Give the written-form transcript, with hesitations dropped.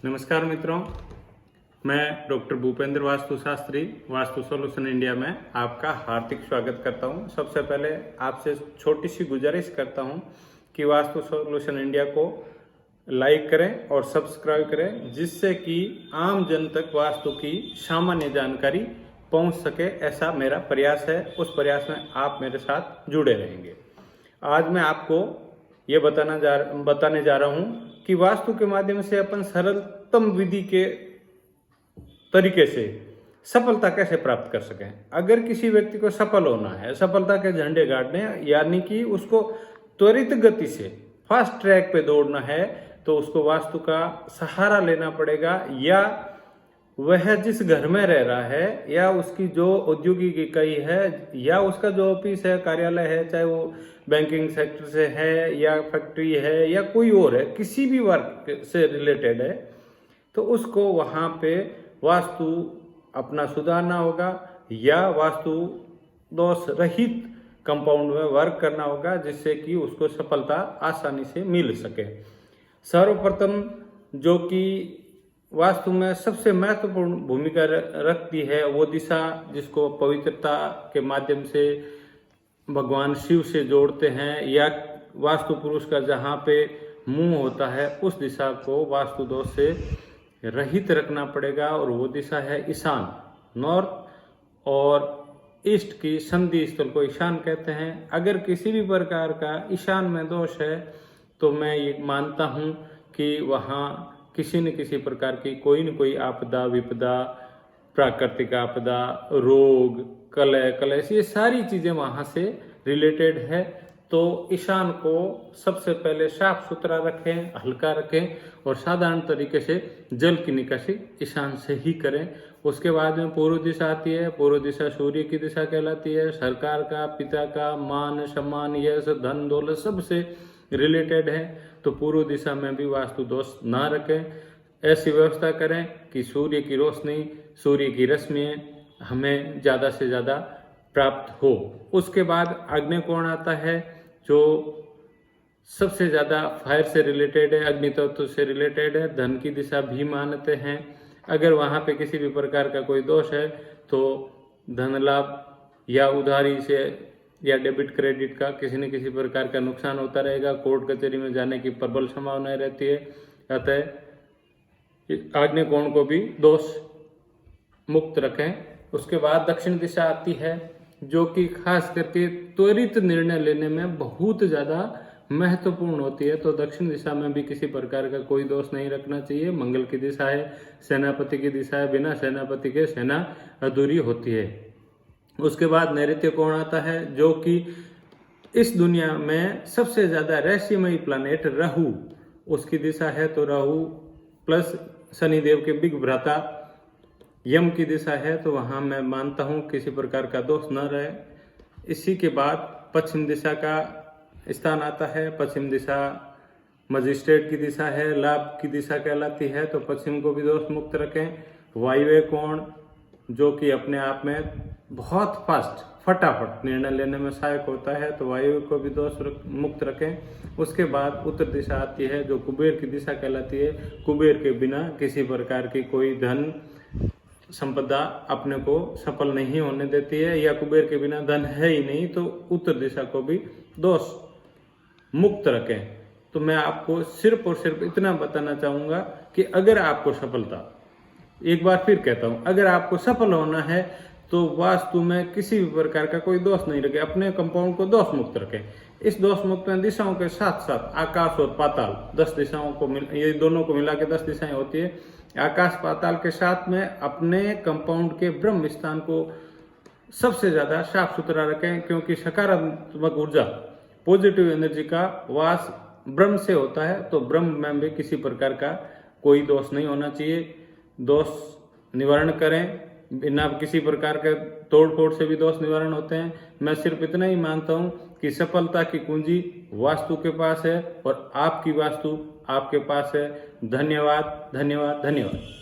नमस्कार मित्रों, मैं डॉक्टर भूपेंद्र वास्तुशास्त्री वास्तु सॉल्यूशन इंडिया में आपका हार्दिक स्वागत करता हूं। सबसे पहले आपसे छोटी सी गुजारिश करता हूं कि वास्तु सॉल्यूशन इंडिया को लाइक करें और सब्सक्राइब करें, जिससे कि आम जन तक वास्तु की सामान्य जानकारी पहुंच सके। ऐसा मेरा प्रयास है। उस प्रयास में आप मेरे साथ जुड़े रहेंगे। आज मैं आपको ये बताने जा रहा हूँ कि वास्तु के माध्यम से अपन सरलतम विधि के तरीके से सफलता कैसे प्राप्त कर सकें। अगर किसी व्यक्ति को सफल होना है, सफलता के झंडे गाड़ने, यानी कि उसको त्वरित गति से फास्ट ट्रैक पे दौड़ना है, तो उसको वास्तु का सहारा लेना पड़ेगा। या वह जिस घर में रह रहा है, या उसकी जो औद्योगिक इकाई है, या उसका जो ऑफिस है, कार्यालय है, चाहे वो बैंकिंग सेक्टर से है या फैक्ट्री है या कोई और है, किसी भी वर्क से रिलेटेड है, तो उसको वहाँ पे वास्तु अपना सुधारना होगा या वास्तु दोष रहित कंपाउंड में वर्क करना होगा, जिससे कि उसको सफलता आसानी से मिल सके। सर्वप्रथम जो कि वास्तु में सबसे महत्वपूर्ण भूमिका रखती है, वो दिशा जिसको पवित्रता के माध्यम से भगवान शिव से जोड़ते हैं, या वास्तु पुरुष का जहाँ पे मुंह होता है, उस दिशा को वास्तु दोष से रहित रखना पड़ेगा। और वो दिशा है ईशान, नॉर्थ और ईस्ट की संधि स्थल को ईशान कहते हैं। अगर किसी भी प्रकार का ईशान में दोष है, तो मैं ये मानता हूँ कि वहाँ किसी न किसी प्रकार की कोई न कोई आपदा, विपदा, प्राकृतिक आपदा, रोग, कलह, कलेश, ये सारी चीजें वहां से रिलेटेड है। तो ईशान को सबसे पहले साफ सुथरा रखें, हल्का रखें, और साधारण तरीके से जल की निकासी ईशान से ही करें। उसके बाद में पूर्व दिशा आती है। पूर्व दिशा सूर्य की दिशा कहलाती है। सरकार का, पिता का मान सम्मान, यश, धन दौलत सबसे रिलेटेड है। तो पूर्व दिशा में भी वास्तु दोष ना रखें। ऐसी व्यवस्था करें कि सूर्य की रोशनी, सूर्य की रश्मियाँ हमें ज़्यादा से ज़्यादा प्राप्त हो। उसके बाद आग्नेय कोण आता है, जो सबसे ज़्यादा फायर से रिलेटेड है, अग्नि तत्व से रिलेटेड है। धन की दिशा भी मानते हैं। अगर वहाँ पे किसी भी प्रकार का कोई दोष है, तो धन लाभ या उधारी से या डेबिट क्रेडिट का किसी न किसी प्रकार का नुकसान होता रहेगा। कोर्ट कचहरी में जाने की प्रबल संभावना रहती है। अतः आग्नेय कोण को भी दोष मुक्त रखें। उसके बाद दक्षिण दिशा आती है, जो कि खास करके त्वरित निर्णय लेने में बहुत ज़्यादा महत्वपूर्ण होती है। तो दक्षिण दिशा में भी किसी प्रकार का कोई दोष नहीं रखना चाहिए। मंगल की दिशा है, सेनापति की दिशा है, बिना सेनापति के सेना अधूरी होती है। उसके बाद नैऋत्य कोण आता है, जो कि इस दुनिया में सबसे ज़्यादा रहस्यमयी प्लैनेट राहु, उसकी दिशा है। तो राहु प्लस शनिदेव के बिग भ्राता यम की दिशा है, तो वहाँ मैं मानता हूँ किसी प्रकार का दोष न रहे। इसी के बाद पश्चिम दिशा का स्थान आता है। पश्चिम दिशा मजिस्ट्रेट की दिशा है, लाभ की दिशा कहलाती है। तो पश्चिम को भी दोष मुक्त रखें। वायव्य कोण, जो कि अपने आप में बहुत फास्ट, फटाफट निर्णय लेने में सहायक होता है, तो वायु को भी दोष मुक्त रखें। उसके बाद उत्तर दिशा आती है, जो कुबेर की दिशा कहलाती है। कुबेर के बिना किसी प्रकार की कोई धन संपदा अपने को सफल नहीं होने देती है, या कुबेर के बिना धन है ही नहीं, तो उत्तर दिशा को भी दोष मुक्त रखें। तो मैं आपको सिर्फ और सिर्फ इतना बताना चाहूँगा कि अगर आपको सफलता, एक बार फिर कहता हूँ, अगर आपको सफल होना है, तो वास्तु में किसी भी प्रकार का कोई दोष नहीं रखें। अपने कंपाउंड को दोष मुक्त रखें। इस दोष मुक्त में दिशाओं के साथ साथ आकाश और पाताल, 10 दिशाओं को ये दोनों को मिला के 10 दिशाएं होती है। आकाश पाताल के साथ में अपने कंपाउंड के ब्रह्म स्थान को सबसे ज्यादा साफ सुथरा रखें, क्योंकि सकारात्मक ऊर्जा, पॉजिटिव एनर्जी का वास ब्रह्म से होता है। तो ब्रह्म में भी किसी प्रकार का कोई दोष नहीं होना चाहिए। दोष निवारण करें। बिना किसी प्रकार के तोड़ फोड़ से भी दोष निवारण होते हैं। मैं सिर्फ इतना ही मानता हूँ कि सफलता की कुंजी वास्तु के पास है, और आपकी वास्तु आपके पास है। धन्यवाद, धन्यवाद, धन्यवाद।